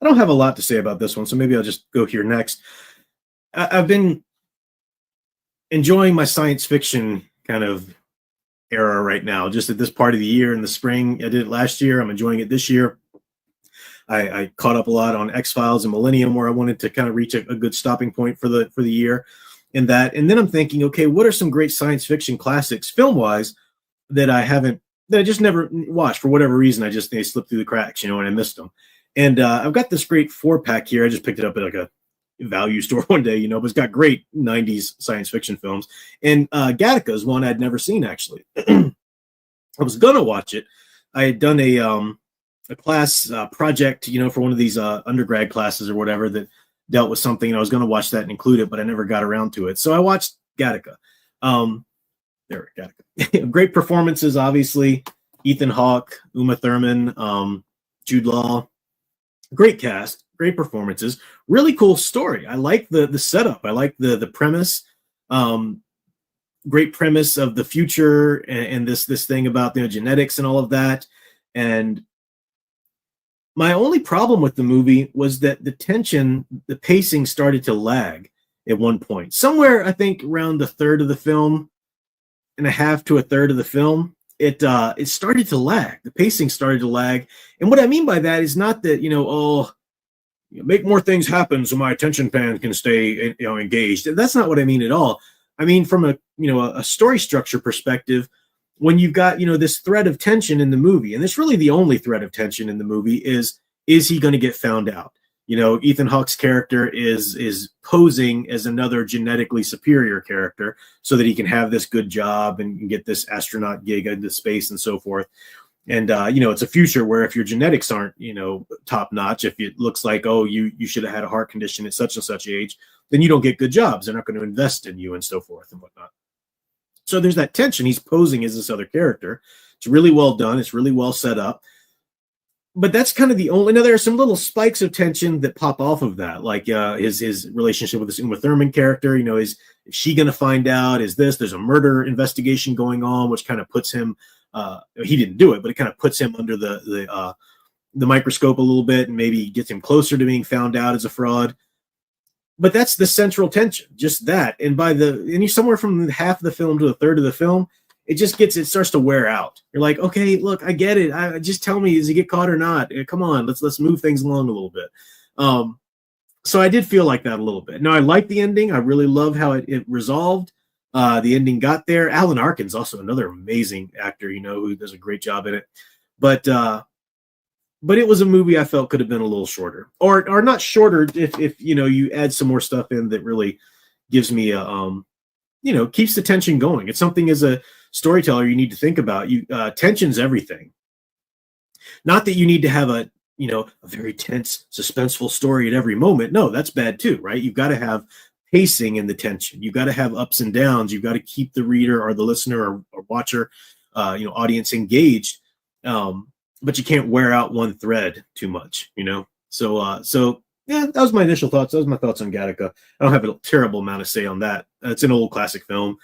I don't have a lot to say about this one, so maybe I'll just go here next. I've been enjoying my science fiction kind of era right now, just at this part of the year in the spring. I did it last year. I'm enjoying it this year. I caught up a lot on X-Files and Millennium, where I wanted to kind of reach a good stopping point for the year in that. And then I'm thinking, okay, what are some great science fiction classics film wise that I just never watched for whatever reason. They slipped through the cracks, and I missed them. And I've got this great 4-pack here. I just picked it up at like a value store one day, but it's got great 90s science fiction films. And Gattaca is one I'd never seen, actually. I was going to watch it. I had done a class project, for one of these undergrad classes or whatever that dealt with something, and I was going to watch that and include it, but I never got around to it. So I watched Gattaca. Gattaca. Great performances, obviously. Ethan Hawke, Uma Thurman, Jude Law. Great cast, great performances. Really cool story. I like the setup. I like the premise. Great premise of the future and this thing about genetics and all of that. And my only problem with the movie was that the pacing started to lag at one point. Somewhere, I think, around a third of the film and a half to a third of the film, it started to lag. The pacing started to lag. And what I mean by that is not that, make more things happen so my attention span can stay engaged. That's not what I mean at all. I mean, from a story structure perspective, when you've got, this thread of tension in the movie, and it's really the only thread of tension in the movie is he going to get found out? Ethan Hawke's character is posing as another genetically superior character so that he can have this good job and get this astronaut gig into space and so forth. And, it's a future where if your genetics aren't, top notch, if it looks like, oh, you should have had a heart condition at such and such age, then you don't get good jobs. They're not going to invest in you and so forth and whatnot. So there's that tension. He's posing as this other character. It's really well done. It's really well set up. But that's kind of the only. Now there are some little spikes of tension that pop off of that, like his relationship with this Uma Thurman character. Is she going to find out? There's a murder investigation going on, which kind of puts him. He didn't do it, but it kind of puts him under the microscope a little bit, and maybe gets him closer to being found out as a fraud. But that's the central tension, just that. And you're somewhere from half of the film to a third of the film, it starts to wear out. You're like, okay, look, I get it. Just tell me, does he get caught or not? Come on, let's move things along a little bit. So I did feel like that a little bit. Now I like the ending. I really love how it resolved. The ending got there. Alan Arkin's also another amazing actor, who does a great job in it. But it was a movie I felt could have been a little shorter, or not shorter if you add some more stuff in that really gives me keeps the tension going. It's something as a storyteller you need to think about. Tension's everything. Not that you need to have a very tense, suspenseful story at every moment. No, that's bad too, right? You've got to have pacing in the tension. You've got to have ups and downs. You've got to keep the reader or the listener or watcher, audience engaged. But you can't wear out one thread too much, So yeah, that was my initial thoughts. That was my thoughts on Gattaca. I don't have a terrible amount to say on that. It's an old classic film.